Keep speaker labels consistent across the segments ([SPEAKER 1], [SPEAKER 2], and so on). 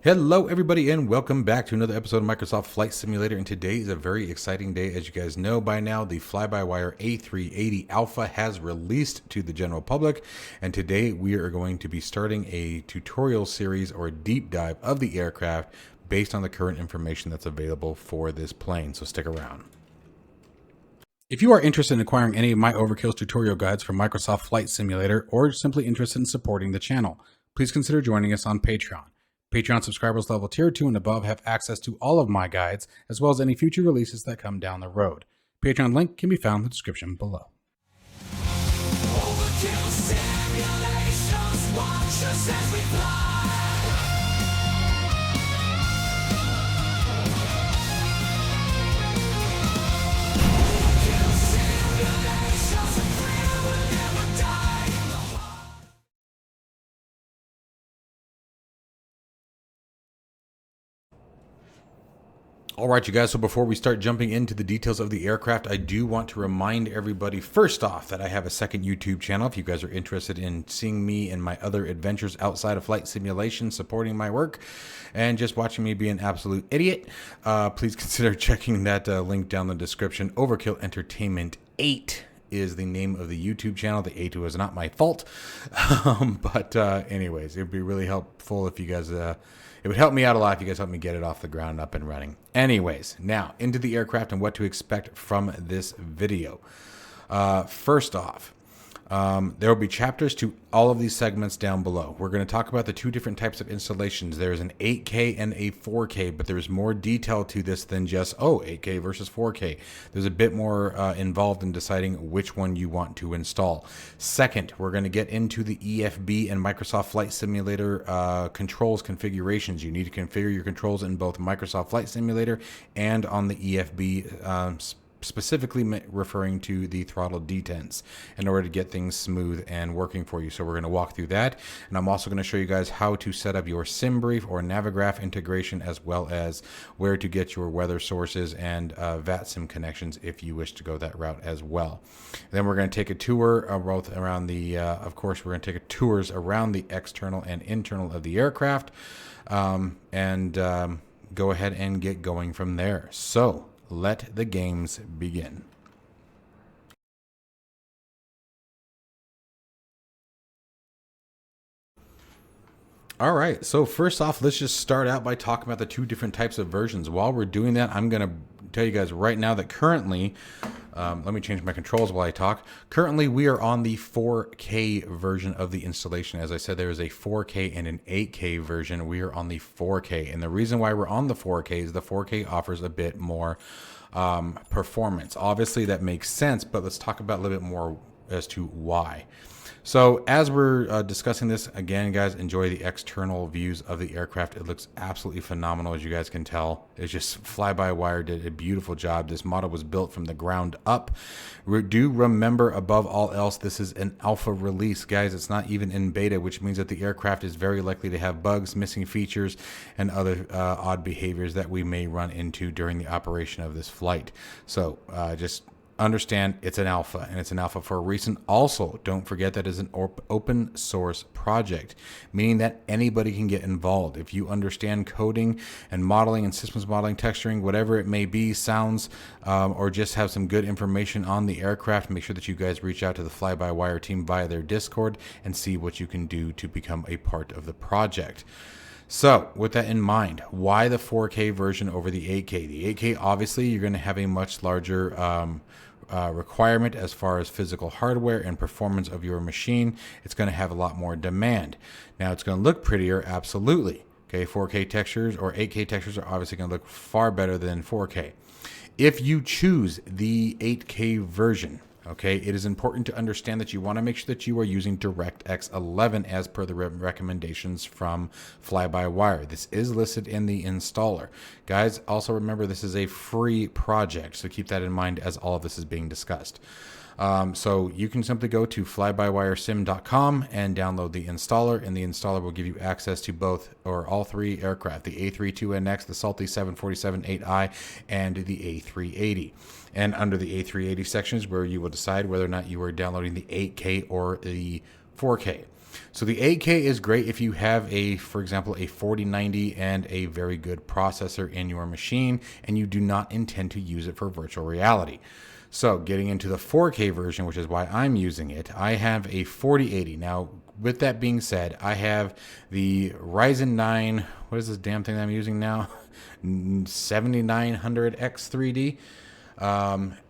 [SPEAKER 1] Hello everybody and welcome back to another episode of Microsoft Flight Simulator, and today is a very exciting day. As you guys know by now, the FlyByWire A380 Alpha has released to the general public, and today we are going to be starting a tutorial series or a deep dive of the aircraft based on the current information that's available for this plane, so stick around. If you are interested in acquiring any of my Overkill's tutorial guides for Microsoft Flight Simulator, or simply interested in supporting the channel, please consider joining us on Patreon. Patreon subscribers level tier 2 and above have access to all of my guides, as well as any future releases that come down the road. Patreon link can be found in the description below.
[SPEAKER 2] Overkill simulations, watch us as we fly. Overkill simulations, a thrill will never die in the heart.
[SPEAKER 1] All right, you guys, so before we start jumping into the details of the aircraft, I do want to remind everybody first off that I have a second YouTube channel. If you guys are interested in seeing me and my other adventures outside of flight simulation, supporting my work, and just watching me be an absolute idiot, please consider checking that link down in the description. Overkill Entertainment 8 is the name of the YouTube channel. The A2 is not my fault. But anyways, it would be really helpful if you guys... it would help me out a lot if you guys help me get it off the ground up and running. Anyways, now into the aircraft and what to expect from this video. First off, there will be chapters to all of these segments down below. We're going to talk about the two different types of installations. There's an 8K and a 4K, but there's more detail to this than just, 8K versus 4K. There's a bit more involved in deciding which one you want to install. Second, we're going to get into the EFB and Microsoft Flight Simulator controls configurations. You need to configure your controls in both Microsoft Flight Simulator and on the EFB specifically referring to the throttle detents in order to get things smooth and working for you. So we're going to walk through that, and I'm also going to show you guys how to set up your SimBrief or Navigraph integration, as well as where to get your weather sources and VATSIM connections if you wish to go that route as well. Then we're going to take a tour both around the of course we're going to take tours around the external and internal of the aircraft, and go ahead and get going from there. So let the games begin. All right, so first off, let's just start out by talking about the two different types of versions. While we're doing that, I'm going to tell you guys right now that currently, let me change my controls while I talk. Currently, we are on the 4K version of the installation. As I said, there is a 4K and an 8K version. We are on the 4K. And the reason why we're on the 4K is the 4K offers a bit more performance. Obviously, that makes sense, but let's talk about a little bit more as to why. So as we're discussing this, again, guys, enjoy the external views of the aircraft. It looks absolutely phenomenal, as you guys can tell. It's just FlyByWire did a beautiful job. This model was built from the ground up. Do remember, above all else, this is an alpha release, guys. It's not even in beta, which means that the aircraft is very likely to have bugs, missing features, and other odd behaviors that we may run into during the operation of this flight. So just understand it's an alpha, and it's an alpha for a reason. Also, don't forget that it's an open source project, meaning that anybody can get involved. If you understand coding and modeling and systems modeling, texturing, whatever it may be, sounds, or just have some good information on the aircraft, make sure that you guys reach out to the FlyByWire team via their Discord and see what you can do to become a part of the project. So with that in mind, why the 4K version over the 8K? The 8K, obviously, you're going to have a much larger requirement as far as physical hardware and performance of your machine. It's going to have a lot more demand. Now, it's going to look prettier, absolutely. Okay, 4K textures or 8K textures are obviously going to look far better than 4K. If you choose the 8K version, okay, it is important to understand that you want to make sure that you are using DirectX 11 as per the recommendations from FlyByWire. This is listed in the installer. Guys, also remember this is a free project, so keep that in mind as all of this is being discussed. So you can simply go to flybywiresim.com and download the installer, and the installer will give you access to both or all three aircraft, the A380X, the Salty 747-8i, and the A380. And under the A380 sections where you will decide whether or not you are downloading the 8K or the 4K. So the 8K is great if you have for example, a 4090 and a very good processor in your machine and you do not intend to use it for virtual reality. So getting into the 4K version, which is why I'm using it, I have a 4080. Now, with that being said, I have the Ryzen 9, what is this damn thing that I'm using now? 7900X 3D.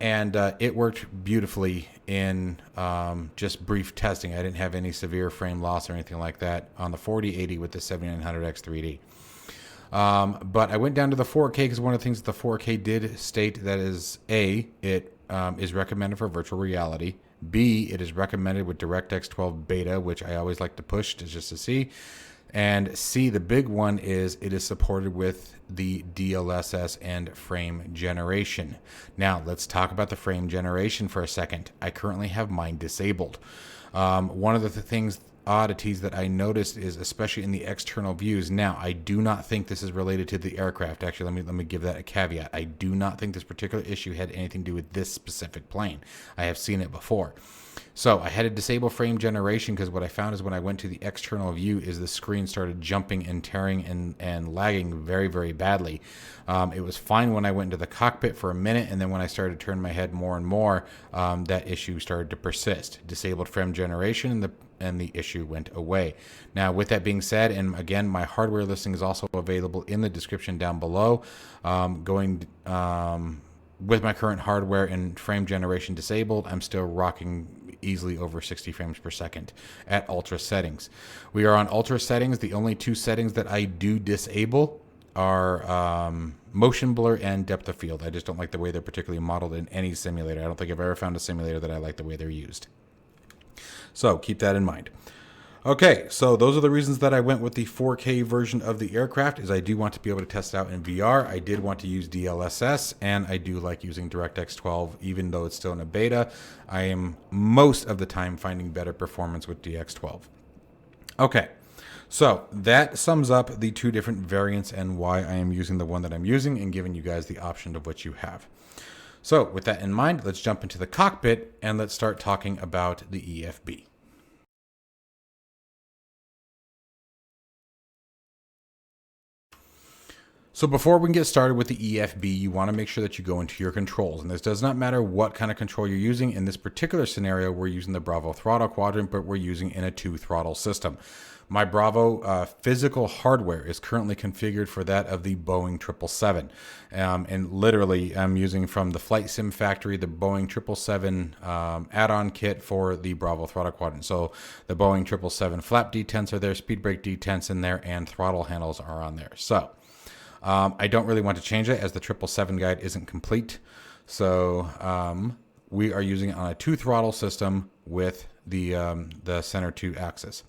[SPEAKER 1] And it worked beautifully in just brief testing. I didn't have any severe frame loss or anything like that on the 4080 with the 7900X 3D. But I went down to the 4K because one of the things that the 4K did state that is it is recommended for virtual reality. B, it is recommended with DirectX 12 beta, which I always like to push just to see. And C, the big one is it is supported with the DLSS and frame generation. Now, let's talk about the frame generation for a second. I currently have mine disabled. One of the oddities that I noticed is, especially in the external views. Now, I do not think this is related to the aircraft. Actually, let me give that a caveat. I do not think this particular issue had anything to do with this specific plane. I have seen it before. So I had to disable frame generation because what I found is when I went to the external view is the screen started jumping and tearing and lagging very, very badly. It was fine when I went into the cockpit for a minute, and then when I started to turn my head more and more, that issue started to persist. Disabled frame generation and the issue went away. Now, with that being said, and again, my hardware listing is also available in the description down below. With my current hardware and frame generation disabled, I'm still rocking easily over 60 frames per second at ultra settings. We are on ultra settings. The only two settings that I do disable are motion blur and depth of field. I just don't like the way they're particularly modeled in any simulator. I don't think I've ever found a simulator that I like the way they're used. So keep that in mind. Okay, so those are the reasons that I went with the 4K version of the aircraft, is I do want to be able to test it out in VR. I did want to use DLSS, and I do like using DirectX 12, even though it's still in a beta. I am most of the time finding better performance with DX12. Okay, so that sums up the two different variants and why I am using the one that I'm using and giving you guys the option of what you have. So with that in mind, let's jump into the cockpit and let's start talking about the EFB. So before we can get started with the EFB, you want to make sure that you go into your controls. And this does not matter what kind of control you're using. In this particular scenario, we're using the Bravo throttle quadrant, but we're using in a 2-throttle system. My Bravo physical hardware is currently configured for that of the Boeing 777. And literally, I'm using from the Flight Sim Factory, the Boeing 777 add-on kit for the Bravo throttle quadrant. So the Boeing 777 flap detents are there, speed brake detents in there, and throttle handles are on there. So I don't really want to change it as the 777 guide isn't complete. So we are using it on a 2-throttle system with the center 2 axis.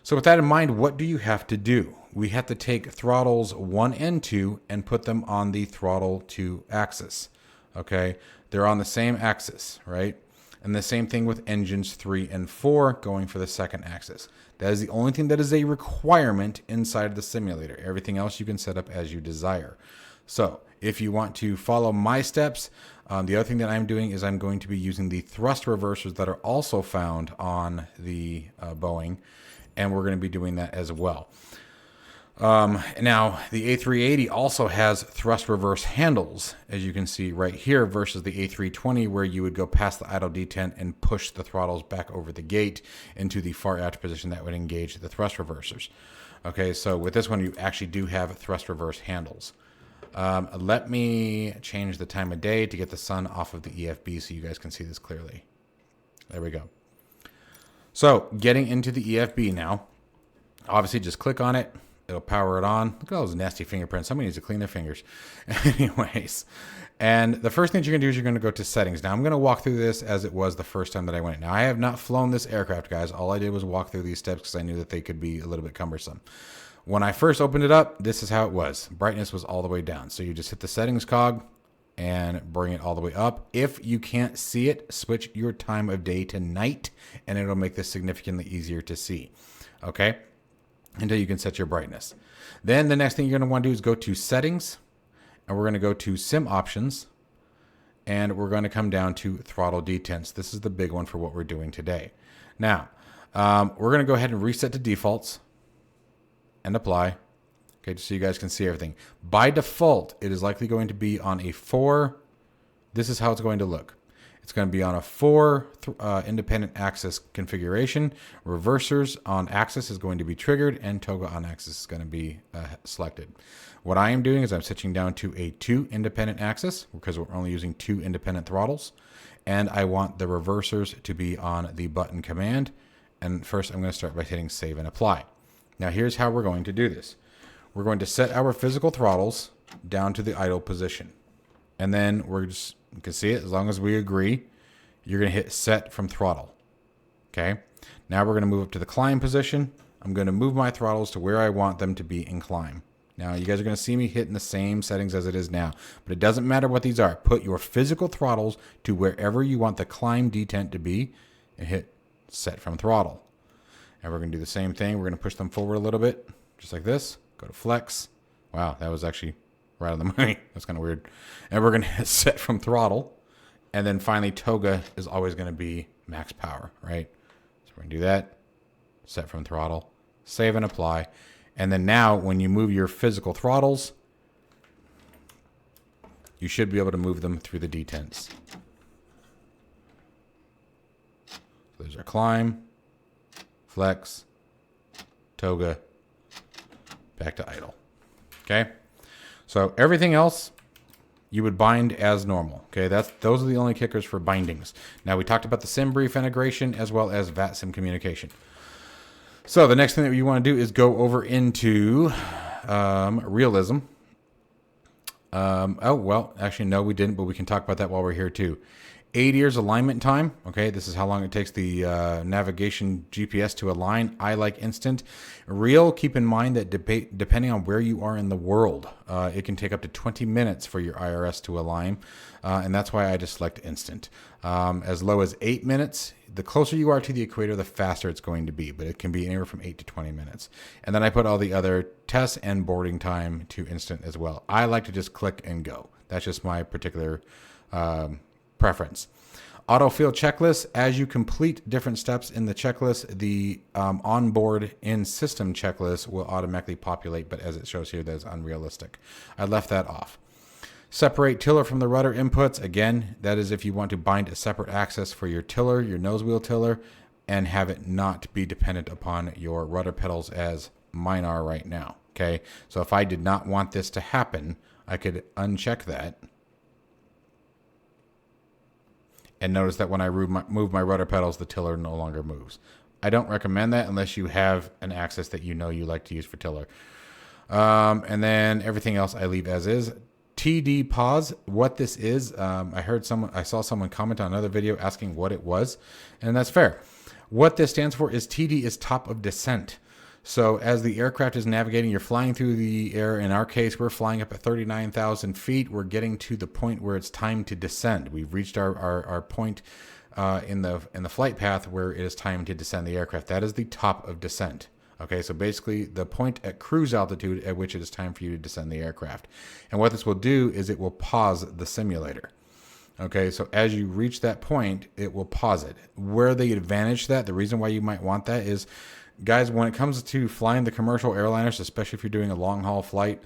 [SPEAKER 1] So with that in mind, what do you have to do? We have to take throttles 1 and 2 and put them on the throttle 2 axis. Okay, they're on the same axis, right? And the same thing with engines 3 and 4 going for the second axis. That is the only thing that is a requirement inside of the simulator. Everything else you can set up as you desire. So if you want to follow my steps, the other thing that I'm doing is I'm going to be using the thrust reversers that are also found on the Boeing, and we're going to be doing that as well. Now, the A380 also has thrust reverse handles, as you can see right here, versus the A320, where you would go past the idle detent and push the throttles back over the gate into the far aft position that would engage the thrust reversers. Okay, so with this one, you actually do have thrust reverse handles. Let me change the time of day to get the sun off of the EFB so you guys can see this clearly. There we go. So getting into the EFB now, obviously just click on it. It'll power it on. Look at all those nasty fingerprints. Somebody needs to clean their fingers. Anyways, and the first thing you're going to do is you're going to go to settings. Now, I'm going to walk through this as it was the first time that I went. Now, I have not flown this aircraft, guys. All I did was walk through these steps because I knew that they could be a little bit cumbersome. When I first opened it up, this is how it was. Brightness was all the way down. So you just hit the settings cog and bring it all the way up. If you can't see it, switch your time of day to night, and it'll make this significantly easier to see. Okay? Until you can set your brightness. Then the next thing you're going to want to do is go to settings, and we're going to go to sim options, and we're going to come down to throttle detents. This is the big one for what we're doing today. Now, We're going to go ahead and reset to defaults and apply. Okay, just so you guys can see everything. By default, it is likely going to be on a 4. This is how it's going to look. It's going to be on a 4 independent axis configuration. Reversers on axis is going to be triggered, and toga on axis is going to be selected. What I am doing is I'm switching down to a 2 independent axis because we're only using 2 independent throttles. And I want the reversers to be on the button command. And first, I'm going to start by hitting save and apply. Now, here's how we're going to do this. We're going to set our physical throttles down to the idle position. And then we're just, you can see it, as long as we agree, you're going to hit set from throttle. Okay. Now we're going to move up to the climb position. I'm going to move my throttles to where I want them to be in climb. Now you guys are going to see me hitting the same settings as it is now, but it doesn't matter what these are. Put your physical throttles to wherever you want the climb detent to be and hit set from throttle. And we're going to do the same thing. We're going to push them forward a little bit, just like this. Go to flex. Wow, that was actually right on the money. That's kind of weird. And we're going to hit set from throttle. And then finally, toga is always going to be max power, right? So we're going to do that. Set from throttle. Save and apply. And then now, when you move your physical throttles, you should be able to move them through the detents. So there's our climb, flex, toga, back to idle. Okay? So everything else you would bind as normal. Okay, those are the only kickers for bindings. Now we talked about the SimBrief integration as well as VATSIM communication. So the next thing that you want to do is go over into realism. Oh, well, actually, no, we didn't, but we can talk about that while we're here too. 8 years alignment time. Okay, this is how long it takes the navigation GPS to align. I like instant. Real, keep in mind that depending on where you are in the world, it can take up to 20 minutes for your IRS to align. And that's why I just select instant. As low as 8 minutes. The closer you are to the equator, the faster it's going to be, but it can be anywhere from 8 to 20 minutes. And then I put all the other tests and boarding time to instant as well. I like to just click and go. That's just my particular preference. Autofill checklist. As you complete different steps in the checklist, the onboard in-system checklist will automatically populate, but as it shows here, that's unrealistic. I left that off. Separate tiller from the rudder inputs. Again, that is if you want to bind a separate axis for your tiller, your nose wheel tiller, and have it not be dependent upon your rudder pedals as mine are right now. Okay, so if I did not want this to happen, I could uncheck that. And notice that when I move my rudder pedals, the tiller no longer moves. I don't recommend that unless you have an axis that you know you like to use for tiller. And then everything else I leave as is. TD pause, what this is, I saw someone comment on another video asking what it was, and that's fair. What this stands for is TD is top of descent. So as the aircraft is navigating, you're flying through the air. In our case, we're flying up at 39,000 feet. We're getting to the point where it's time to descend. We've reached our point in the flight path where it is time to descend the aircraft. That is the top of descent. Okay, so basically the point at cruise altitude at which it is time for you to descend the aircraft. And what this will do is it will pause the simulator. Okay, so as you reach that point, it will pause it. Where the advantage to that, the reason why you might want that is, guys, when it comes to flying the commercial airliners, especially if you're doing a long haul flight,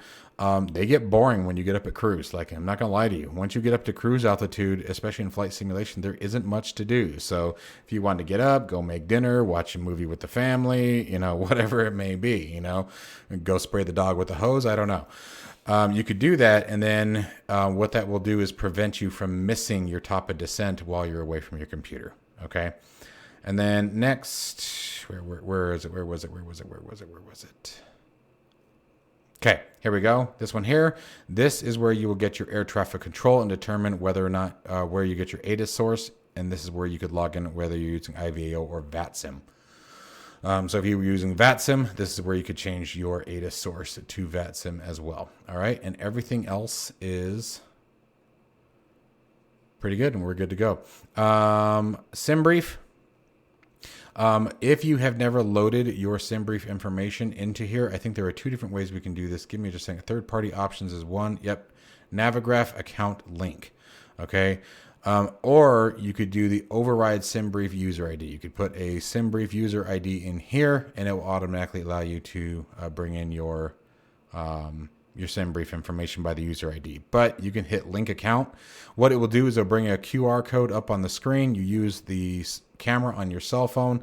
[SPEAKER 1] they get boring when you get up at cruise. Like, I'm not going to lie to you. Once you get up to cruise altitude, especially in flight simulation, there isn't much to do. So if you want to get up, go make dinner, watch a movie with the family, whatever it may be, go spray the dog with the hose. I don't know. You could do that. And then what that will do is prevent you from missing your top of descent while you're away from your computer. Okay. And then next, where is it? Where was it? Okay, here we go. This one here. This is where you will get your air traffic control and determine whether or not where you get your ATIS source. And this is where you could log in whether you're using IVAO or VATSIM. So if you were using VATSIM, this is where you could change your ATIS source to VATSIM as well. All right, and everything else is pretty good, and we're good to go. SimBrief. If you have never loaded your SimBrief information into here, I think there are two different ways we can do this. Give me just a second. Third-party options is one. Yep. Navigraph account link. Okay. Or you could do the override SimBrief user ID. You could put a SimBrief user ID in here, and it will automatically allow you to bring in your SimBrief information by the user ID. But you can hit link account. What it will do is it'll bring a QR code up on the screen. You use the camera on your cell phone.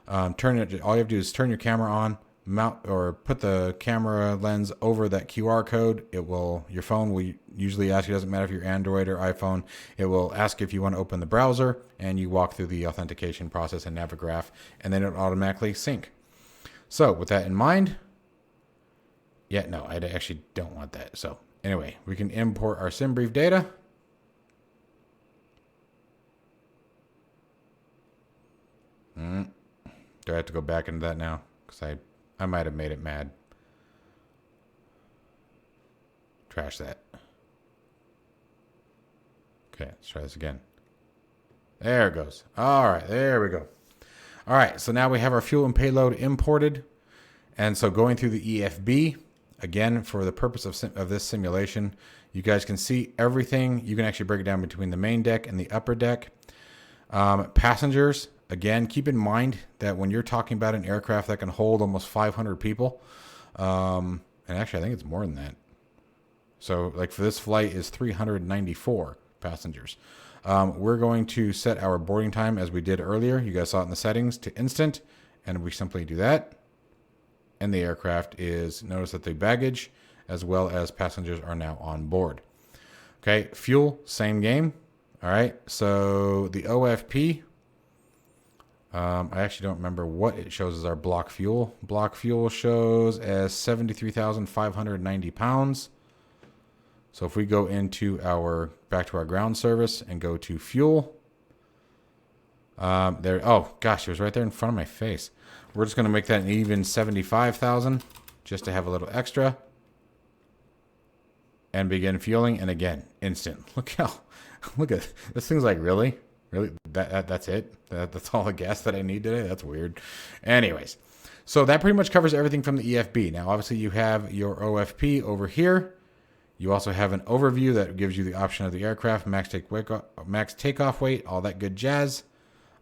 [SPEAKER 1] All you have to do is turn your camera on, mount or put the camera lens over that QR code. Your phone will usually ask you, doesn't matter if you're Android or iPhone, it will ask if you want to open the browser, and you walk through the authentication process in Navigraph, and then it'll automatically sync. So with that in mind, no, I actually don't want that. So anyway, we can import our SimBrief data. Do I have to go back into that now? Because I might have made it mad. Trash that. Okay, let's try this again. There it goes. All right, there we go. All right, so now we have our fuel and payload imported. And so going through the EFB, again, for the purpose of this simulation, you guys can see everything. You can actually break it down between the main deck and the upper deck. Passengers, again, keep in mind that when you're talking about an aircraft that can hold almost 500 people, and actually I think it's more than that. So like for this flight is 394 passengers. We're going to set our boarding time as we did earlier. You guys saw it in the settings to instant, and we simply do that. And the aircraft is, notice that the baggage as well as passengers are now on board. Okay, fuel, same game. All right, so the OFP, I actually don't remember what it shows as our block fuel. Block fuel shows as 73,590 pounds. So if we go into back to our ground service and go to fuel, oh gosh, it was right there in front of my face. We're just going to make that an even 75,000 just to have a little extra. And begin fueling, and again, instant. Look at this thing's like, really? That's it? That's all the gas that I need today? That's weird. Anyways, so that pretty much covers everything from the EFB. Now, obviously, you have your OFP over here. You also have an overview that gives you the option of the aircraft, max takeoff weight, all that good jazz.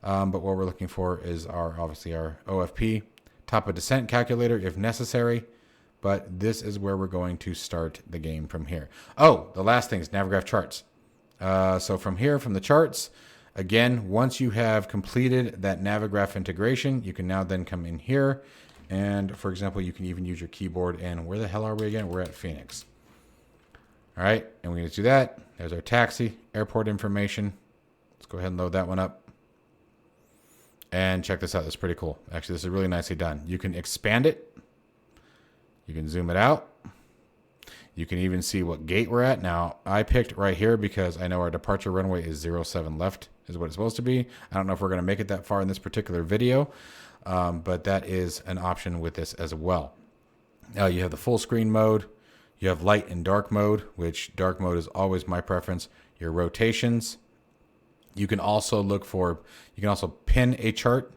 [SPEAKER 1] But what we're looking for is obviously our OFP, top of descent calculator if necessary. But this is where we're going to start the game from here. Oh, the last thing is Navigraph charts. So from here, from the charts, again, once you have completed that Navigraph integration, you can now then come in here. And for example, you can even use your keyboard. And where the hell are we again? We're at Phoenix. All right, and we're going to do that. There's our taxi, airport information. Let's go ahead and load that one up. And check this out. That's pretty cool. Actually, this is really nicely done. You can expand it. You can zoom it out. You can even see what gate we're at. Now, I picked right here because I know our departure runway is 07 left is what it's supposed to be. I don't know if we're going to make it that far in this particular video, but that is an option with this as well. Now, you have the full screen mode. You have light and dark mode, which dark mode is always my preference. Your rotations. You can also pin a chart,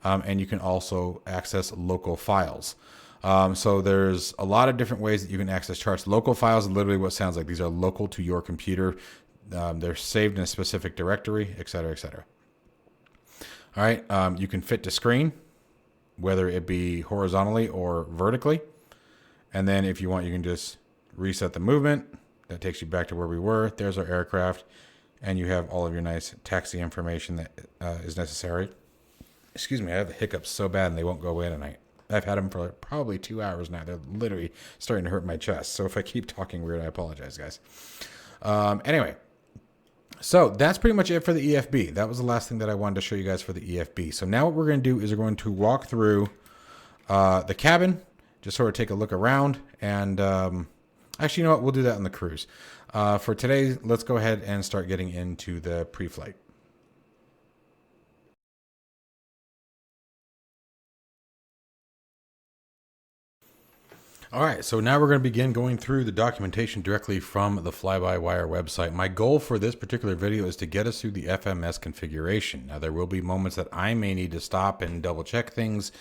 [SPEAKER 1] and you can also access local files. So there's a lot of different ways that you can access charts. Local files are literally what it sounds like. These are local to your computer. They're saved in a specific directory, et cetera, et cetera. All right. You can fit to screen, whether it be horizontally or vertically. And then if you want, you can just reset the movement. That takes you back to where we were. There's our aircraft. And you have all of your nice taxi information that is necessary. Excuse me, I have the hiccups so bad and they won't go away tonight. I've had them for probably 2 hours now. They're literally starting to hurt my chest. So if I keep talking weird, I apologize, guys. Anyway, so that's pretty much it for the EFB. That was the last thing that I wanted to show you guys for the EFB. So now what we're going to do is we're going to walk through the cabin, just sort of take a look around. And actually, you know what? We'll do that on the cruise. For today, let's go ahead and start getting into the pre-flight. All right, so now we're going to begin going through the documentation directly from the FlyByWire website. My goal for this particular video is to get us through the FMS configuration. Now, there will be moments that I may need to stop and double check things,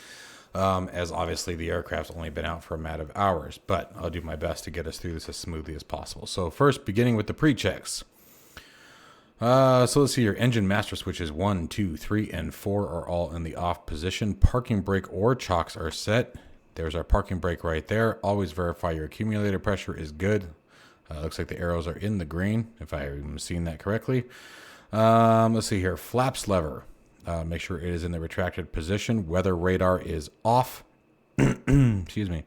[SPEAKER 1] as obviously the aircraft's only been out for a matter of hours, but I'll do my best to get us through this as smoothly as possible. So first, beginning with the pre-checks. So let's see here. Engine master switches 1, 2, 3, and 4 are all in the off position. Parking brake or chocks are set. There's our parking brake right there. Always verify your accumulator pressure is good. Looks like the arrows are in the green, if I'm seeing that correctly. Let's see here. Flaps lever. Make sure it is in the retracted position. Weather radar is off. Excuse me.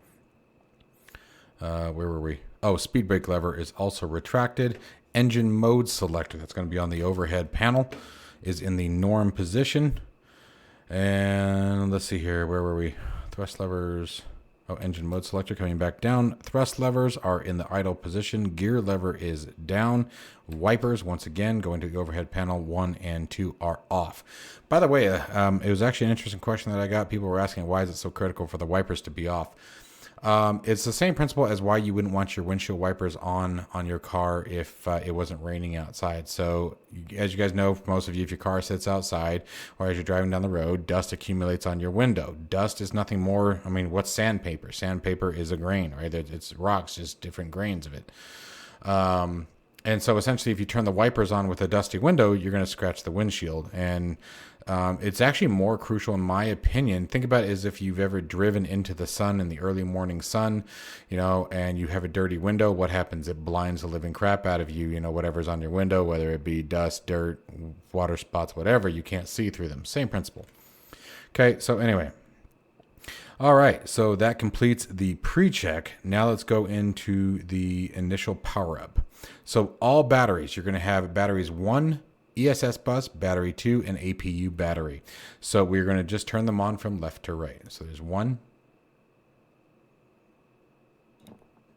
[SPEAKER 1] Where were we? Oh, speed brake lever is also retracted. Engine mode selector, that's going to be on the overhead panel, is in the norm position. And let's see here. Where were we? Thrust levers. Oh, engine mode selector coming back down. Thrust levers are in the idle position. Gear lever is down. Wipers, once again, going to the overhead panel. 1 and 2 are off. By the way, it was actually an interesting question that I got. People were asking, why is it so critical for the wipers to be off? It's the same principle as why you wouldn't want your windshield wipers on your car if it wasn't raining outside. So as you guys know, most of you, if your car sits outside or as you're driving down the road, dust accumulates on your window. Dust is nothing more. I mean, what's sandpaper? Sandpaper is a grain, right? It's rocks, just different grains of it. And so essentially, if you turn the wipers on with a dusty window, you're going to scratch the windshield. And it's actually more crucial, in my opinion. Think about it as if you've ever driven into the sun in the early morning sun, and you have a dirty window. What happens? It blinds the living crap out of you, whatever's on your window, whether it be dust, dirt, water spots, whatever. You can't see through them. Same principle. Okay, so anyway. All right, so that completes the pre-check. Now let's go into the initial power-up. So all batteries, you're going to have batteries 1, ESS bus, battery 2, and APU battery. So we're going to just turn them on from left to right. So there's 1,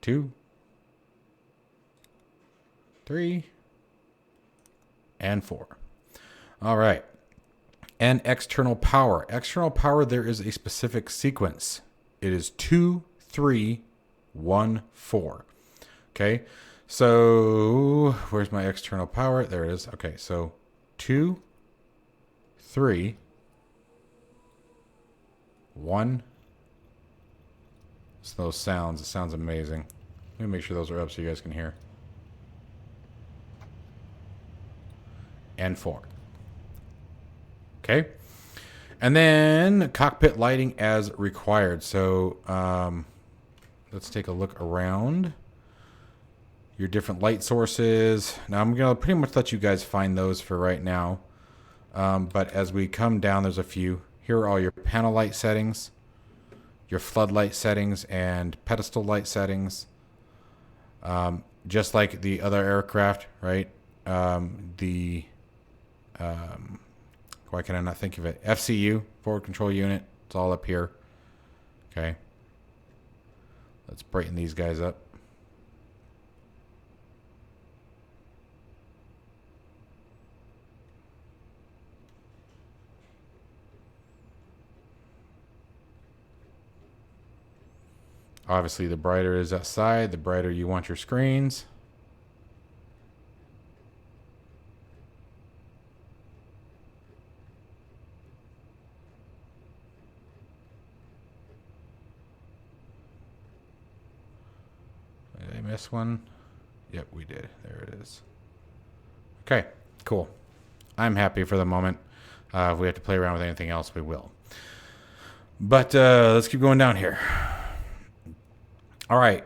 [SPEAKER 1] 2, 3, and 4. All right. And external power. External power, there is a specific sequence. It is 2, 3, 1, 4. Okay. So where's my external power? There it is. Okay. So 2, 3, 1. It's those sounds. It sounds amazing. Let me make sure those are up so you guys can hear. And 4. Okay. And then cockpit lighting as required. So let's take a look around your different light sources. Now I'm going to pretty much let you guys find those for right now. But as we come down, there's a few. Here are all your panel light settings, your floodlight settings, and pedestal light settings. Just like the other aircraft, right? Why can I not think of it? FCU, forward control unit. It's all up here. Okay. Let's brighten these guys up. Obviously, the brighter it is outside, the brighter you want your screens. Did I miss one? Yep, we did. There it is. Okay, cool. I'm happy for the moment. If we have to play around with anything else, we will. But let's keep going down here. All right,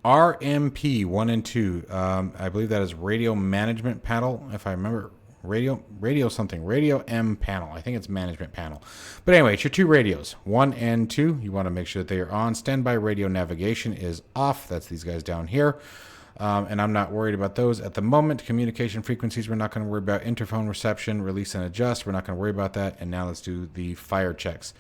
[SPEAKER 1] RMP 1 and 2. I believe that is radio management panel, if I remember. Radio M panel. I think it's management panel. But anyway, it's your 2 radios, 1 and 2. You want to make sure that they are on. Standby radio navigation is off. That's these guys down here. And I'm not worried about those at the moment. Communication frequencies, we're not going to worry about. Interphone reception, release and adjust. We're not going to worry about that. And now let's do the fire checks.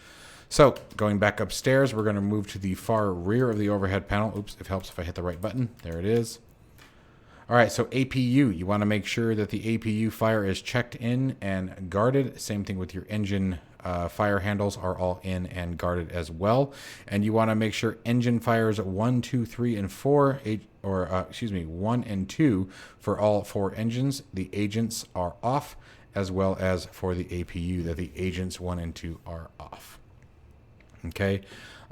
[SPEAKER 1] So going back upstairs, we're going to move to the far rear of the overhead panel. Oops, it helps if I hit the right button. There it is. All right, so APU, you want to make sure that the APU fire is checked in and guarded. Same thing with your engine fire handles are all in and guarded as well. And you want to make sure engine fires 1, 2, 3, and 4, 1 and 2 for all 4 engines. The agents are off, as well as for the APU that the agents 1 and 2 are off. Okay,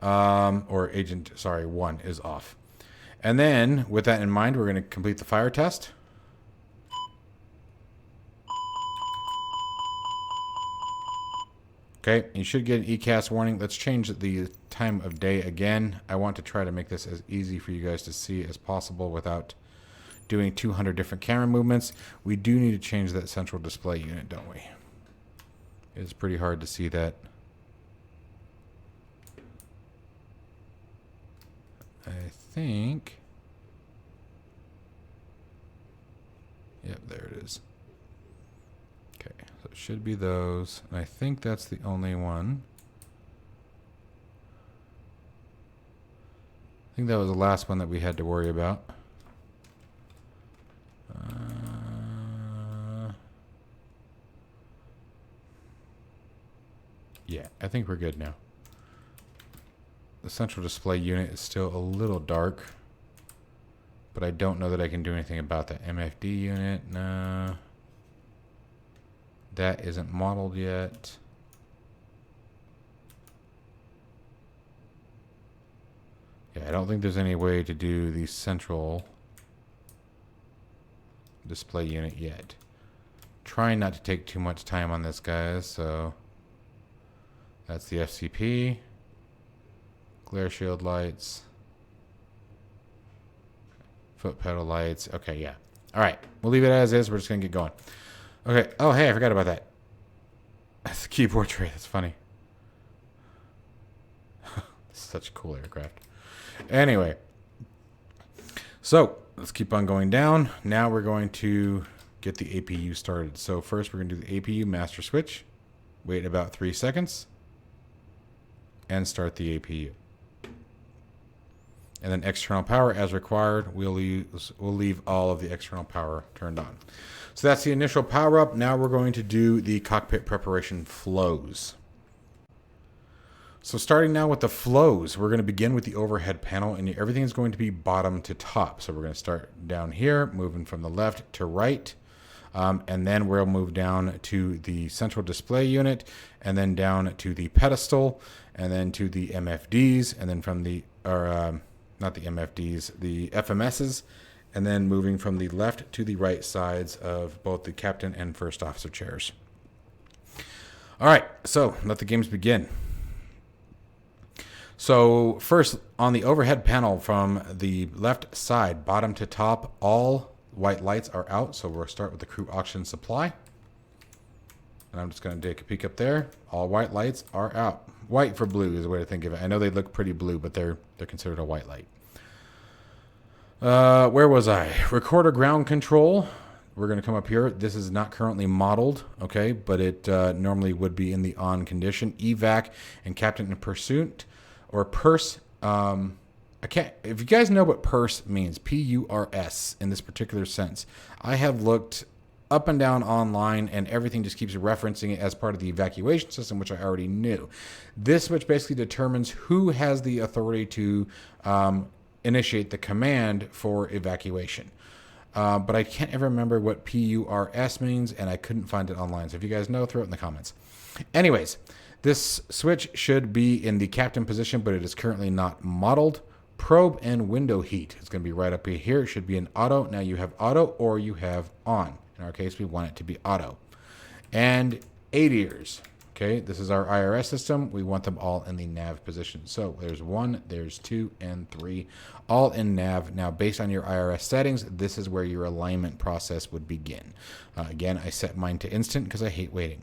[SPEAKER 1] or agent, sorry, 1 is off. And then with that in mind, we're going to complete the fire test. Okay, you should get an ECAS warning. Let's change the time of day again. I want to try to make this as easy for you guys to see as possible without doing 200 different camera movements. We do need to change that central display unit, don't we? It's pretty hard to see that. I think... Yep, there it is. Okay, so it should be those. And I think that's the only one. I think that was the last one that we had to worry about. Yeah, I think we're good now. The central display unit is still a little dark, but I don't know that I can do anything about the MFD unit. No. That isn't modeled yet. Yeah, I don't think there's any way to do the central display unit yet. Trying not to take too much time on this, guys, so that's the FCP. Glare shield lights. Foot pedal lights. Okay, yeah. All right, we'll leave it as is. We're just going to get going. Okay. Oh, hey, I forgot about that. That's the keyboard tray. That's funny. Such a cool aircraft. Anyway. So, let's keep on going down. Now we're going to get the APU started. So first we're going to do the APU master switch. Wait about 3 seconds. And start the APU. And then external power as required. We'll leave all of the external power turned on. So that's the initial power up. Now we're going to do the cockpit preparation flows. So starting now with the flows, we're going to begin with the overhead panel, and everything is going to be bottom to top. So we're going to start down here, moving from the left to right. And then we'll move down to the central display unit, and then down to the pedestal, and then to the MFDs, and then from the, not the MFDs, the FMSs, and then moving from the left to the right sides of both the captain and first officer chairs. All right, so let the games begin. So first, on the overhead panel from the left side, bottom to top, all white lights are out. So we'll start with the crew oxygen supply. And I'm just going to take a peek up there. All white lights are out. White for blue is the way to think of it. I know they look pretty blue, but they're considered a white light. Where was I? Recorder ground control. We're going to come up here. This is not currently modeled, okay, but it normally would be in the on condition. Evac and captain in pursuit, or purse. I can't. If you guys know what purse means, P-U-R-S in this particular sense, I have looked up and down online, and everything just keeps referencing it as part of the evacuation system, which I already knew. This, which basically determines who has the authority to initiate the command for evacuation. But I can't ever remember what P-U-R-S means, and I couldn't find it online. So if you guys know, throw it in the comments. Anyways, this switch should be in the captain position, but it is currently not modeled. Probe and window heat is going to be right up here. It should be in auto. Now you have auto or you have on. In our case, we want it to be auto. And ADIRs. Okay, this is our IRS system. We want them all in the nav position. So there's 1, there's 2, and 3, all in nav. Now, based on your IRS settings, this is where your alignment process would begin. Again, I set mine to instant because I hate waiting.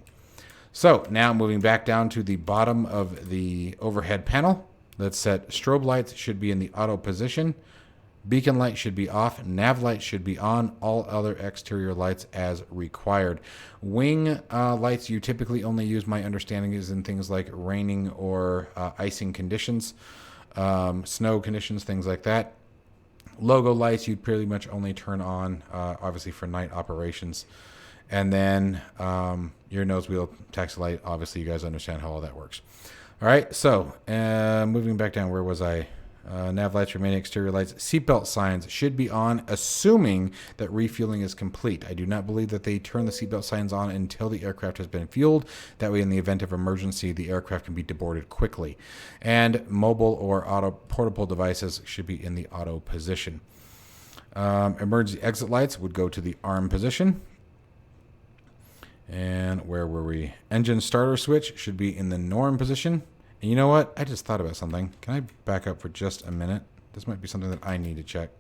[SPEAKER 1] So now moving back down to the bottom of the overhead panel. Let's set strobe lights should be in the auto position. Beacon light should be off. Nav light should be on. All other exterior lights as required. Wing lights you typically only use, my understanding is in things like raining or icing conditions, snow conditions, things like that. Logo lights you'd pretty much only turn on, obviously, for night operations. And then your nose wheel taxi light, obviously you guys understand how all that works. All right, so moving back down, where was I? Nav lights, remaining exterior lights. Seatbelt signs should be on, assuming that refueling is complete. I do not believe that they turn the seatbelt signs on until the aircraft has been fueled. That way, in the event of emergency, the aircraft can be deboarded quickly. And mobile or auto portable devices should be in the auto position. Emergency exit lights would go to the arm position. And where were we? Engine starter switch should be in the norm position. And you know what? I just thought about something. Can I back up for just a minute? This might be something that I need to check.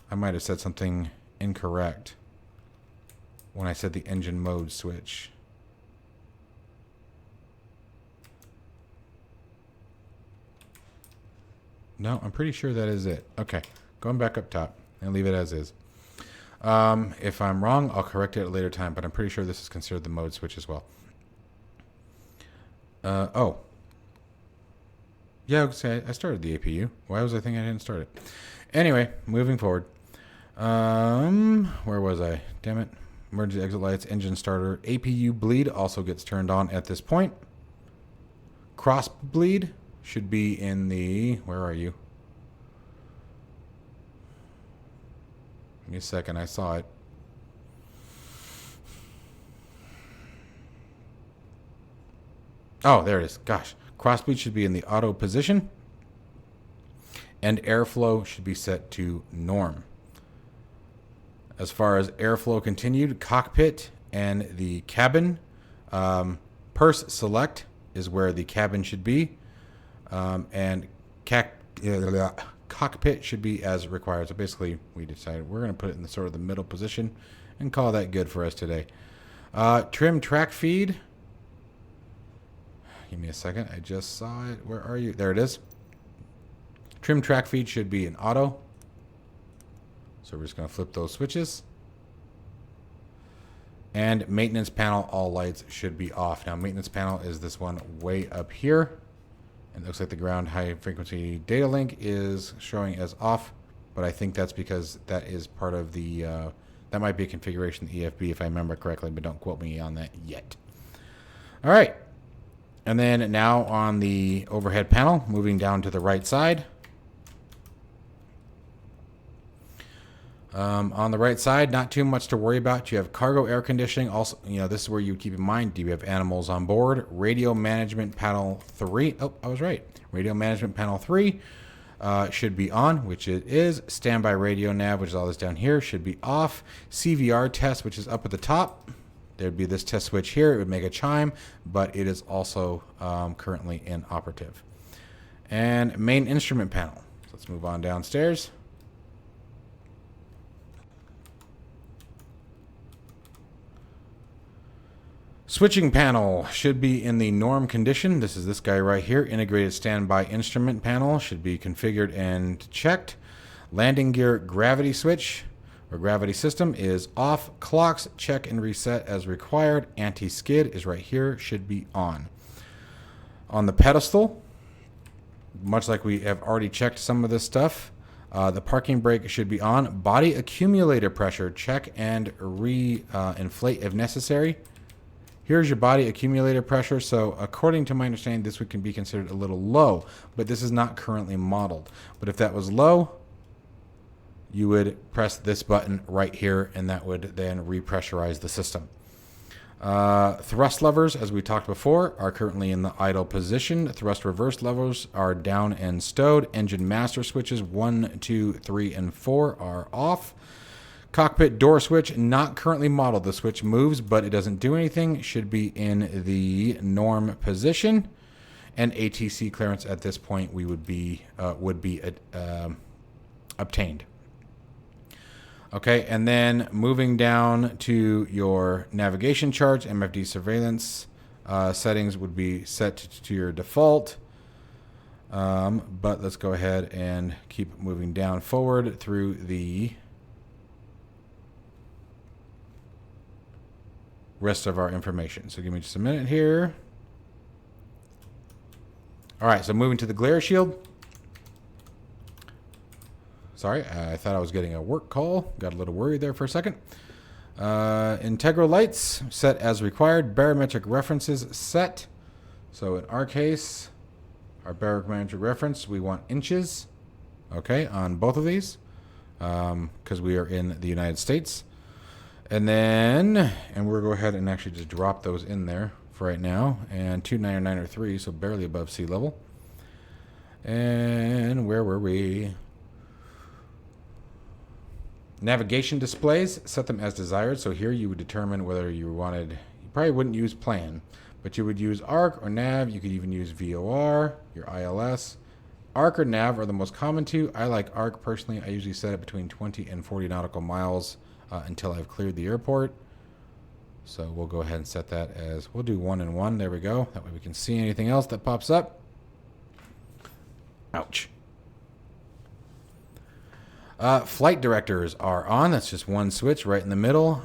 [SPEAKER 1] I might have said something incorrect when I said the engine mode switch. No, I'm pretty sure that is it. Okay, going back up top and leave it as is. If I'm wrong, I'll correct it at a later time, but I'm pretty sure this is considered the mode switch as well. Oh. Yeah, okay, I started the APU. Why was I thinking I didn't start it? Anyway, moving forward. Where was I? Damn it. Emergency exit lights, engine starter. APU bleed also gets turned on at this point. Cross bleed should be in the... Where are you? Give me a second. I saw it. Oh, there it is. Gosh. Cross bleed should be in the auto position. And airflow should be set to norm. As far as airflow continued, cockpit and the cabin. Purse select is where the cabin should be. And cockpit should be as required. So basically, we decided we're going to put it in the sort of the middle position and call that good for us today. Trim track feed. Give me a second. I just saw it. Where are you? There it is. Trim track feed should be in auto. So we're just going to flip those switches. And maintenance panel, all lights should be off. Now, maintenance panel is this one way up here. It looks like the ground high frequency data link is showing as off, but I think that's because that is part of the, that might be a configuration of the EFB if I remember correctly, but don't quote me on that yet. All right. And then now on the overhead panel, moving down to the right side. On the right side, not too much to worry about. You have cargo air conditioning. Also, you know, this is where you keep in mind, do you have animals on board? Radio management panel 3. Oh, I was right. Radio management panel 3 should be on, which it is. Standby radio nav, which is all this down here, should be off. CVR test, which is up at the top. There'd be this test switch here. It would make a chime, but it is also currently inoperative. And main instrument panel. So let's move on downstairs. Switching panel should be in the norm condition. This is this guy right here. Integrated standby instrument panel should be configured and checked. Landing gear gravity switch or gravity system is off. Clocks check and reset as required. Anti-skid is right here, should be on. On the pedestal, much like we have already checked some of this stuff, the parking brake should be on. Body accumulator pressure, check and re-inflate if necessary. Here's your body accumulator pressure. So according to my understanding, this can be considered a little low, but this is not currently modeled. But if that was low, you would press this button right here, and that would then repressurize the system. Thrust levers, as we talked before, are currently in the idle position. Thrust reverse levers are down and stowed. Engine master switches 1, 2, 3, and 4 are off. Cockpit door switch, not currently modeled. The switch moves, but it doesn't do anything. Should be in the norm position. And ATC clearance at this point would be obtained. Okay, and then moving down to your navigation charts, MFD surveillance settings would be set to your default. But let's go ahead and keep moving down forward through the rest of our information. So give me just a minute here. All right, so moving to the glare shield. Sorry, I thought I was getting a work call. Got a little worried there for a second. Integral lights set as required. Barometric references set. So in our case, our barometric reference, we want inches. Okay, on both of these, because we are in the United States. And then, we'll go ahead and actually just drop those in there for right now. And 299.3, so barely above sea level. And where were we? Navigation displays, set them as desired. So here you would determine whether you wanted, you probably wouldn't use plan, but you would use ARC or nav. You could even use VOR, your ILS. ARC or nav are the most common two. I like ARC personally. I usually set it between 20 and 40 nautical miles until I've cleared the airport. So we'll go ahead and set that as, we'll do 1 and 1. There we go. That way we can see anything else that pops up. Ouch. Flight directors are on. That's just one switch right in the middle.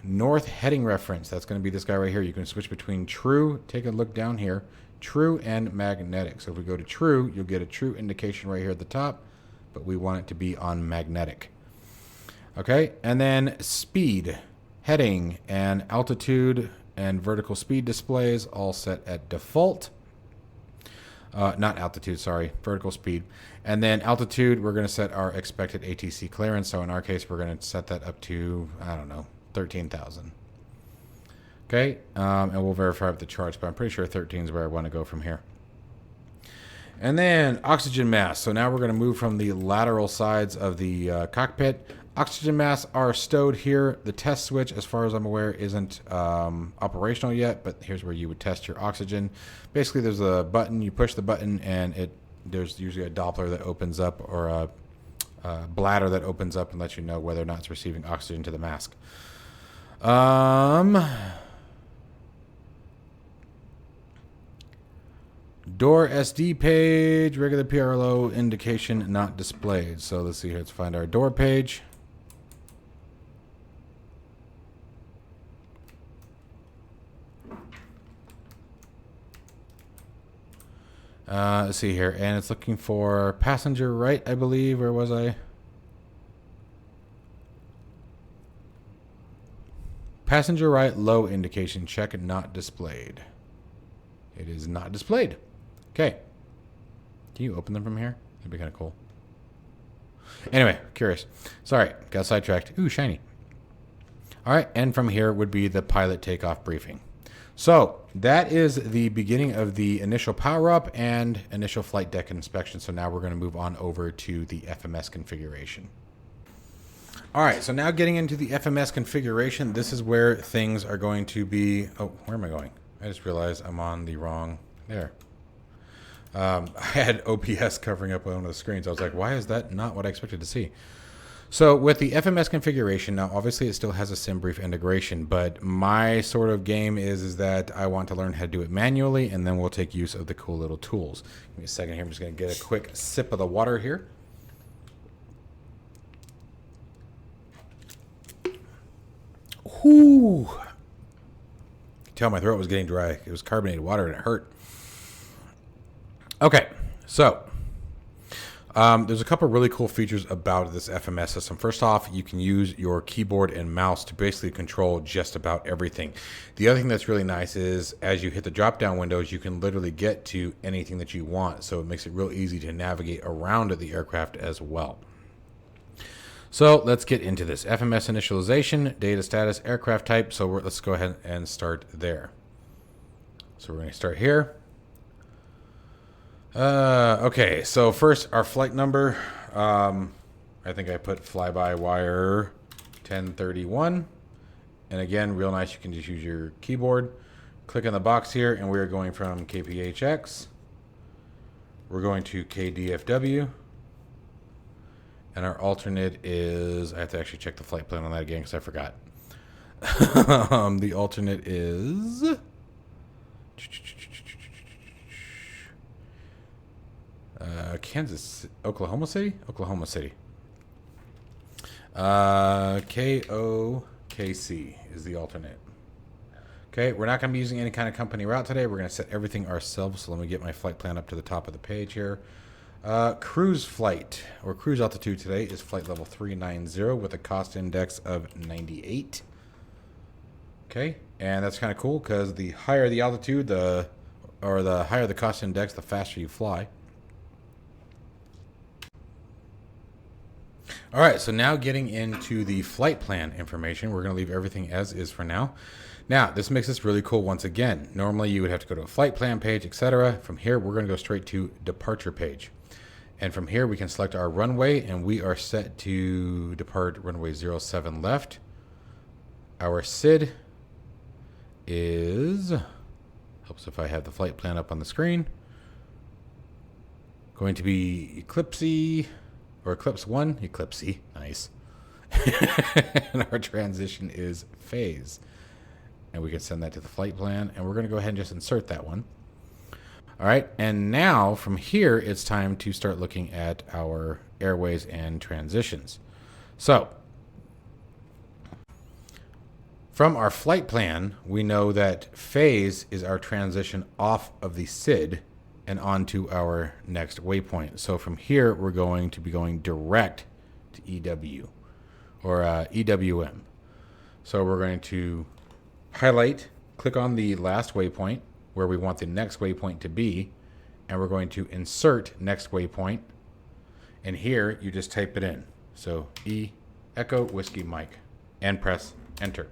[SPEAKER 1] North heading reference. That's going to be this guy right here. You can switch between true. Take a look down here. True and magnetic. So if we go to true, you'll get a true indication right here at the top, but we want it to be on magnetic. Okay, and then speed, heading, and altitude and vertical speed displays all set at default. Not altitude, sorry, vertical speed. And then altitude, we're going to set our expected ATC clearance. So in our case, we're going to set that up to, I don't know, 13,000. Okay, and we'll verify with the charts, but I'm pretty sure 13 is where I want to go from here. And then oxygen masks. So now we're going to move from the lateral sides of the cockpit. Oxygen masks are stowed here. The test switch, as far as I'm aware, isn't operational yet, but here's where you would test your oxygen. Basically, there's a button. You push the button, and there's usually a Doppler that opens up, or a bladder that opens up and lets you know whether or not it's receiving oxygen to the mask. Door SD page, regular PRLO indication not displayed. So let's see here. Let's find our door page. Let's see here. And it's looking for passenger right, I believe. Where was I? Passenger right, low indication. Check not displayed. It is not displayed. Okay. Can you open them from here? That'd be kind of cool. Anyway, curious. Sorry, got sidetracked. Ooh, shiny. All right, and from here would be the pilot takeoff briefing. So that is the beginning of the initial power up and initial flight deck inspection. So now we're going to move on over to the FMS configuration. All right, so now getting into the FMS configuration, this is where things are going to be. Oh, where am I going? I just realized I'm on the wrong, there. I had OBS covering up one of the screens. I was like, why is that not what I expected to see? So with the FMS configuration, now obviously it still has a SimBrief integration, but my sort of game is that I want to learn how to do it manually, and then we'll take use of the cool little tools. Give me a second here. I'm just going to get a quick sip of the water here. Whoo! Tell my throat was getting dry. It was carbonated water and it hurt. Okay, so there's a couple really cool features about this FMS system. First off, you can use your keyboard and mouse to basically control just about everything. The other thing that's really nice is as you hit the drop-down windows, you can literally get to anything that you want. So it makes it real easy to navigate around the aircraft as well. So let's get into this. FMS initialization, data status, aircraft type. So let's go ahead and start there. So we're going to start here. Okay, so first our flight number. I think I put FlyByWire 1031. And again, real nice. You can just use your keyboard. Click on the box here, and we're going from KPHX. We're going to KDFW. And our alternate is, I have to actually check the flight plan on that again because I forgot. The alternate is Oklahoma City? Oklahoma City. KOKC is the alternate. Okay, we're not going to be using any kind of company route today. We're going to set everything ourselves. So let me get my flight plan up to the top of the page here. Cruise flight or cruise altitude today is flight level 390 with a cost index of 98. Okay, and that's kind of cool because the higher the altitude, the higher the cost index, the faster you fly. All right, so now getting into the flight plan information, we're going to leave everything as is for now. Now, this makes this really cool once again. Normally, you would have to go to a flight plan page, etc. From here, we're going to go straight to departure page. And from here, we can select our runway, and we are set to depart runway 07 left. Our SID is, helps if I have the flight plan up on the screen, going to be Eclipse or Eclipse 1, Eclipse, nice. And our transition is phase. And we can send that to the flight plan, and we're going to go ahead and just insert that one. All right, and now from here, it's time to start looking at our airways and transitions. So, from our flight plan, we know that phase is our transition off of the SID and onto our next waypoint. So from here, we're going to be going direct to EW or EWM. So we're going to highlight, click on the last waypoint where we want the next waypoint to be, and we're going to insert next waypoint. And here you just type it in. So E Echo Whiskey Mike and press enter.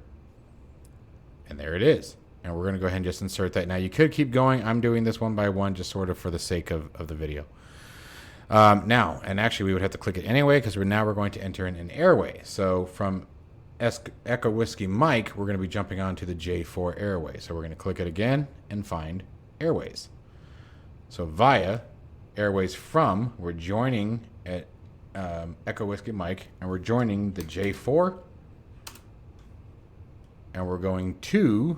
[SPEAKER 1] And there it is. And we're going to go ahead and just insert that. Now you could keep going. I'm doing this one by one just sort of for the sake of the video. Now, and actually we would have to click it anyway because we're going to enter in an airway. So from Echo Whiskey Mike, we're going to be jumping onto the J4 airway. So we're going to click it again and find airways. So via airways from, we're joining at Echo Whiskey Mike, and we're joining the J4, and we're going to,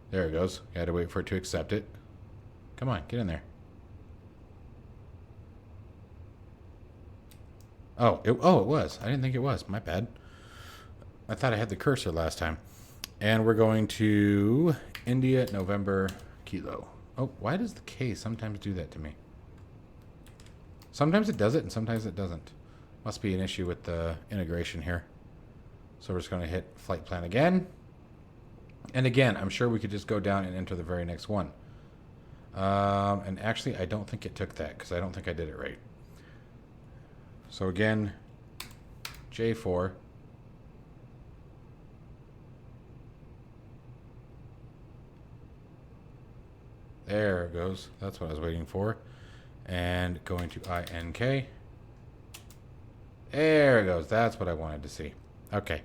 [SPEAKER 1] there it goes. You had to wait for it to accept it. Come on, get in there. Oh, it was. I didn't think it was. My bad. I thought I had the cursor last time. And we're going to India, November, Kilo. Oh, why does the K sometimes do that to me? Sometimes it does it, and sometimes it doesn't. Must be an issue with the integration here. So we're just going to hit flight plan again. And again, I'm sure we could just go down and enter the very next one. And actually, I don't think it took that because I don't think I did it right. So again, J4. There it goes. That's what I was waiting for. And going to INK. There it goes. That's what I wanted to see. Okay.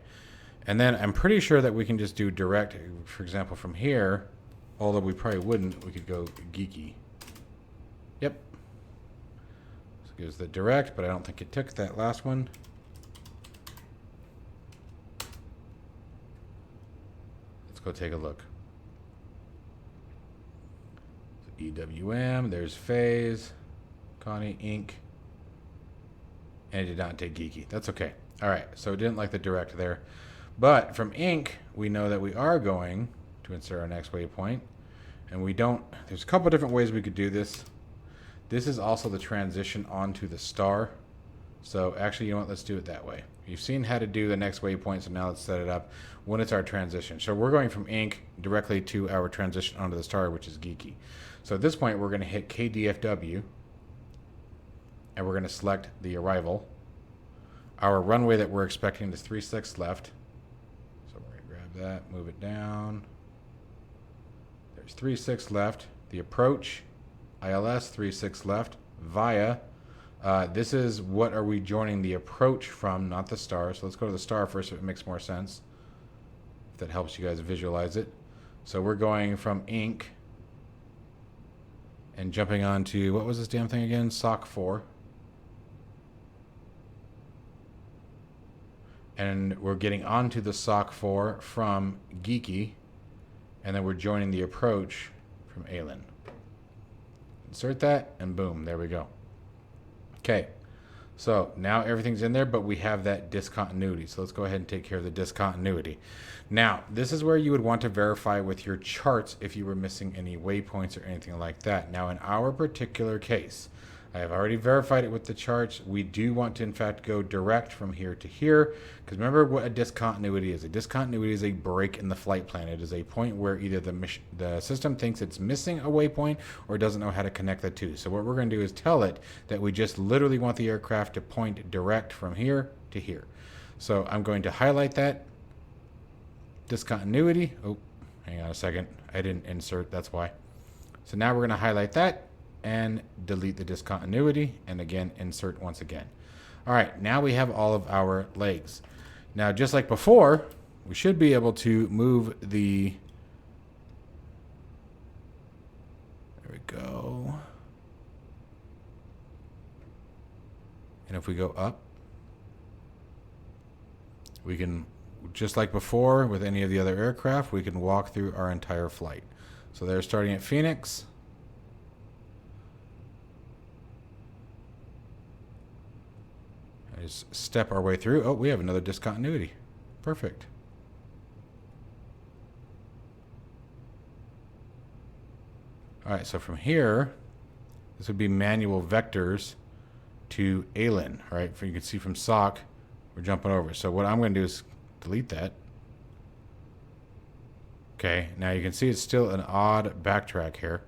[SPEAKER 1] And then I'm pretty sure that we can just do direct, for example, from here, although we probably wouldn't, we could go geeky. Yep. So it gives the direct, but I don't think it took that last one. Let's go take a look. So EWM, there's phase, Connie, Inc. And it did not take geeky. That's okay. All right, so it didn't like the direct there. But from Inc., we know that we are going to insert our next waypoint. And we don't, there's a couple different ways we could do this. This is also the transition onto the star. So actually, you know what, let's do it that way. You've seen how to do the next waypoint, so now let's set it up when it's our transition. So we're going from Inc. directly to our transition onto the star, which is geeky. So at this point, we're going to hit KDFW. And we're going to select the arrival. Our runway that we're expecting is 36 left. So we're going to grab that, move it down. There's 36 left. The approach, ILS, 36 left. Via, this is what are we joining the approach from, not the star. So let's go to the star first if it makes more sense. If that helps you guys visualize it. So we're going from Inc. and jumping on to, what was this damn thing again? SOC 4. And we're getting onto the SOC 4 from Geeky. And then we're joining the approach from Aylin. Insert that, and boom, there we go. Okay, so now everything's in there, but we have that discontinuity. So let's go ahead and take care of the discontinuity. Now, this is where you would want to verify with your charts if you were missing any waypoints or anything like that. Now, in our particular case, I have already verified it with the charts. We do want to, in fact, go direct from here to here. Because remember what a discontinuity is. A discontinuity is a break in the flight plan. It is a point where either the system thinks it's missing a waypoint or doesn't know how to connect the two. So what we're going to do is tell it that we just literally want the aircraft to point direct from here to here. So I'm going to highlight that. Discontinuity. Oh, hang on a second. I didn't insert. That's why. So now we're going to highlight that. and delete the discontinuity, and again, insert once again. All right, now we have all of our legs. Now, just like before, we should be able to move the... There we go. And if we go up, we can, just like before with any of the other aircraft, we can walk through our entire flight. So they're starting at Phoenix. I just step our way through. Oh, we have another discontinuity. Perfect. All right, so from here, this would be manual vectors to ALIN, right? You can see from SOC, we're jumping over. So what I'm going to do is delete that. Okay, now you can see it's still an odd backtrack here.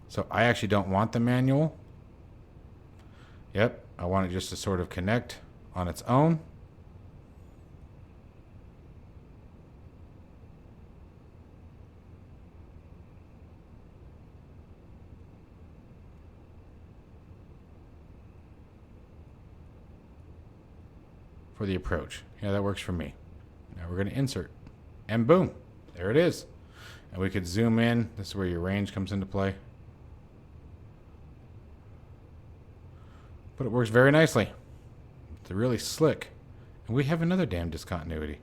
[SPEAKER 1] So I actually don't want the manual. Yep, I want it just to sort of connect on its own. For the approach. Yeah, that works for me. Now we're going to insert. And boom, there it is. And we could zoom in. This is where your range comes into play. But it works very nicely. It's really slick. And we have another damn discontinuity.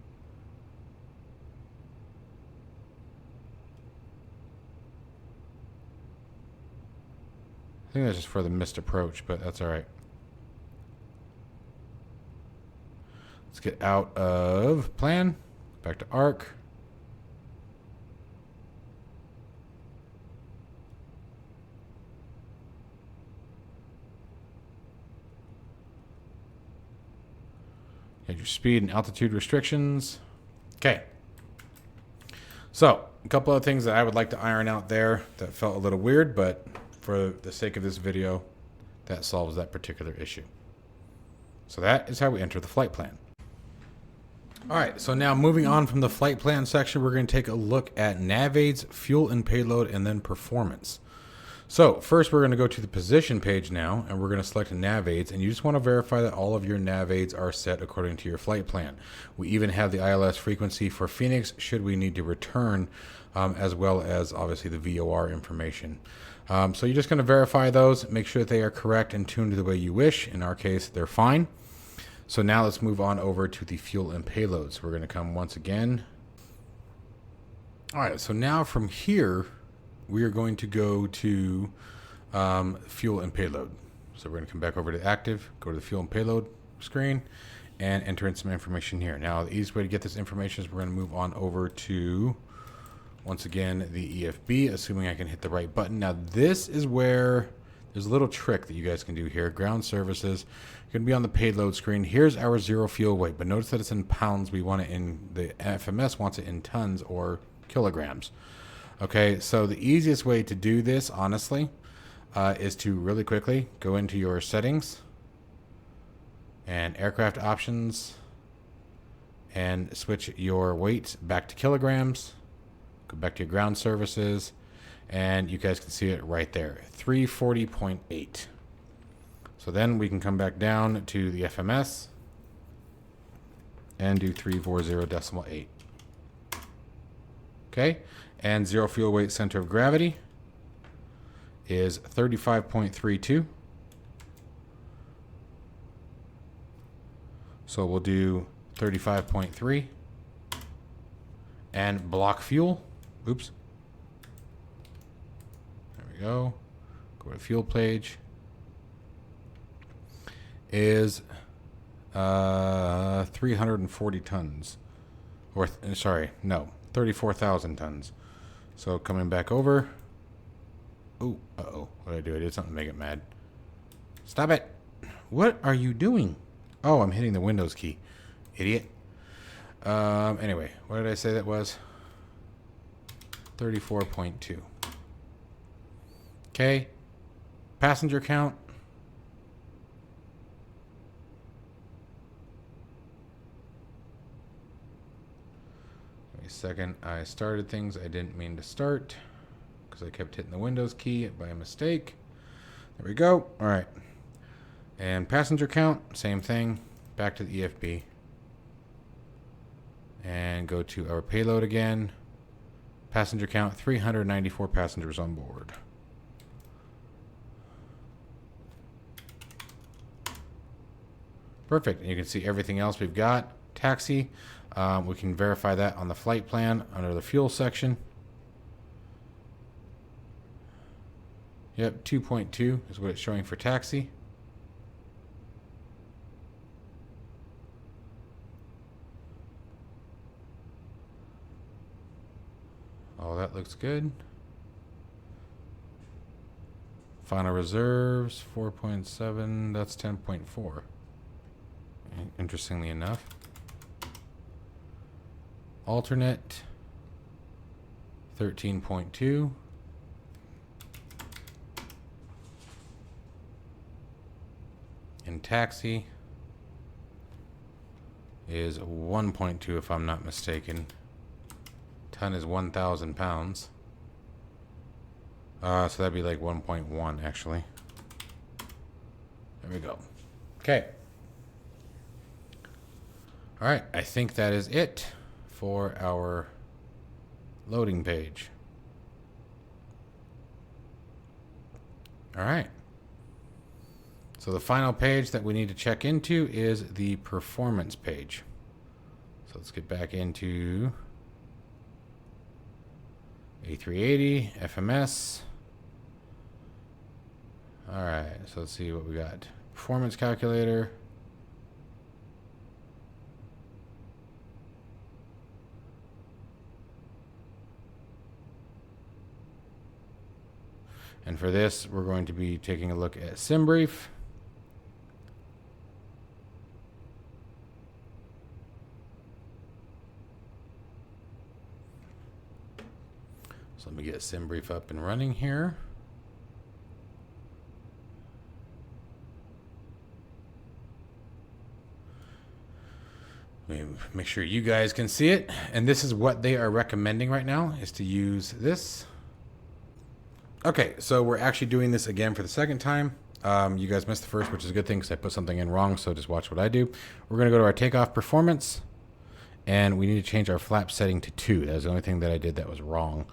[SPEAKER 1] I think that's just for the missed approach, but that's all right. Let's get out of plan, back to arc. You have your speed and altitude restrictions. Okay. So, a couple of things that I would like to iron out there that felt a little weird, but for the sake of this video, that solves that particular issue. So that is how we enter the flight plan. All right, so now moving on from the flight plan section, we're going to take a look at nav aids, fuel and payload, and then performance. So first we're going to go to the position page now, and we're going to select nav aids, and you just want to verify that all of your nav aids are set according to your flight plan. We even have the ILS frequency for Phoenix should we need to return, as well as obviously the VOR information. So you're just going to verify those, make sure that they are correct and tuned to the way you wish. In our case, they're fine. So now let's move on over to the fuel and payloads. We're going to come once again. All right, so now from here, we are going to go to fuel and payload. So we're going to come back over to active, go to the fuel and payload screen, and enter in some information here. Now, the easiest way to get this information is we're going to move on over to, once again, the EFB, assuming I can hit the right button. Now, this is where there's a little trick that you guys can do here. Ground services. You're going to be on the payload screen. Here's our zero fuel weight, but notice that it's in pounds. We want it in, the FMS wants it in tons or kilograms. Okay, so the easiest way to do this, honestly, is to really quickly go into your settings and aircraft options and switch your weight back to kilograms. Go back to your ground services, and you guys can see it right there, 340.8. So then we can come back down to the FMS and do 340.8. Okay, and zero fuel weight center of gravity is 35.32. So we'll do 35.3. And block fuel, oops. There we go. Go to fuel page. Is 340 tons. Or, sorry, no, 34,000 tons. So coming back over. Ooh, uh-oh. What did I do? I did something to make it mad. Stop it. What are you doing? Oh, I'm hitting the Windows key. Idiot. Anyway, what did I say that was? 34.2. Okay. Passenger count. Give me a second. I started things I didn't mean to start. because I kept hitting the Windows key by mistake. There we go. All right. And passenger count, same thing. Back to the EFB. And go to our payload again. Passenger count, 394 passengers on board. Perfect. And you can see everything else we've got. Taxi. We can verify that on the flight plan under the fuel section. Yep, 2.2 is what it's showing for taxi. Oh, that looks good. Final reserves, 4.7. That's 10.4. Interestingly enough. Alternate, 13.2. And taxi is 1.2 if I'm not mistaken. Ton is 1,000 pounds. So that'd be like 1.1 actually. There we go. Okay. All right, I think that is it for our loading page. All right. So the final page that we need to check into is the performance page. So let's get back into A380, FMS. All right, so let's see what we got. Performance calculator. And for this, we're going to be taking a look at SimBrief. So let me get SimBrief up and running here. Let me make sure you guys can see it. And this is what they are recommending right now, is to use this. Okay, so we're actually doing this again for the second time. You guys missed the first, which is a good thing because I put something in wrong, so just watch what I do. We're going to go to our takeoff performance, and we need to change our flap setting to 2. That was the only thing that I did that was wrong.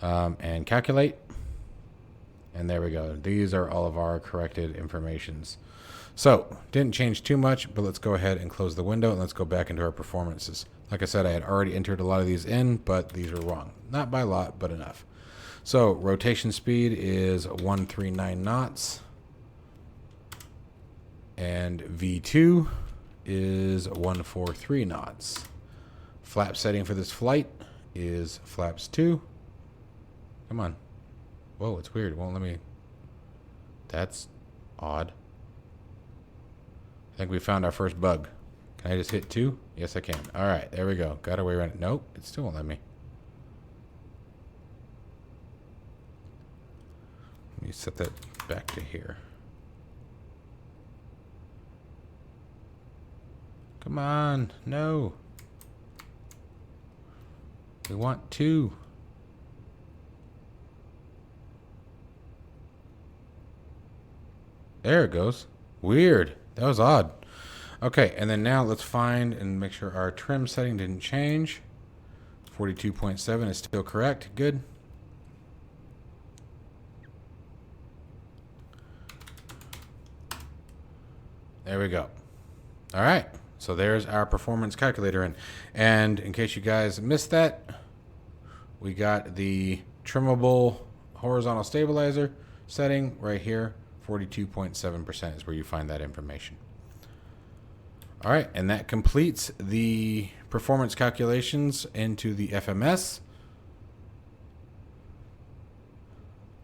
[SPEAKER 1] And calculate. And there we go. These are all of our corrected informations. So, didn't change too much, but let's go ahead and close the window, and let's go back into our performances. Like I said, I had already entered a lot of these in, but these are wrong. Not by a lot, but enough. So rotation speed is 139 knots. And V2 is 143 knots. Flap setting for this flight is flaps 2. Come on. Whoa, it's weird. It won't let me. That's odd. I think we found our first bug. Can I just hit 2? Yes, I can. All right, there we go. Got our way around it. Nope, it still won't let me. Let me set that back to here. Come on, no. We want 2. There it goes. Weird. That was odd. Okay, and then now let's find and make sure our trim setting didn't change. 42.7 is still correct. Good. There we go. All right. So there's our performance calculator. And in case you guys missed that, we got the trimmable horizontal stabilizer setting right here. 42.7% is where you find that information. All right. And that completes the performance calculations into the FMS.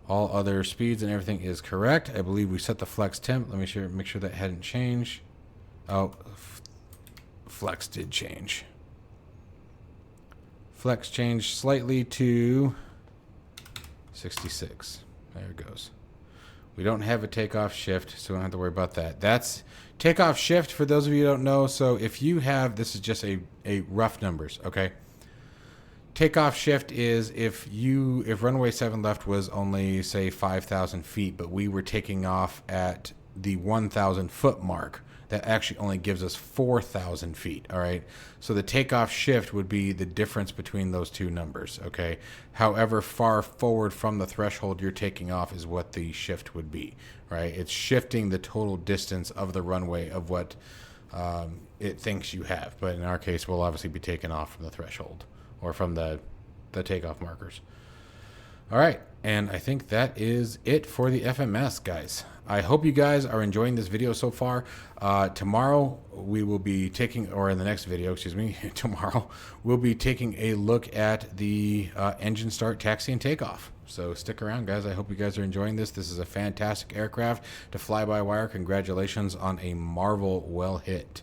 [SPEAKER 1] All other speeds and everything is correct. I believe we set the flex temp. Let me make sure that hadn't changed. Oh, flex did change. Flex changed slightly to 66. There it goes. We don't have a takeoff shift, so we don't have to worry about that. That's takeoff shift for those of you who don't know. So if you have, this is just a rough numbers, okay? Takeoff shift is if runway 7 left was only, say, 5,000 feet, but we were taking off at the 1,000 foot mark, that actually only gives us 4,000 feet. All right. So the takeoff shift would be the difference between those two numbers. Okay. However far forward from the threshold you're taking off is what the shift would be. Right. It's shifting the total distance of the runway of what it thinks you have. But in our case, we'll obviously be taking off from the threshold or from the takeoff markers. All right, and I think that is it for the FMS, guys. I hope you guys are enjoying this video so far. Tomorrow we will be taking, or in the next video, excuse me, tomorrow we'll be taking a look at the engine start, taxi, and takeoff. So stick around, guys. I hope you guys are enjoying this. This is a fantastic aircraft to fly by wire. Congratulations on a marvel well hit.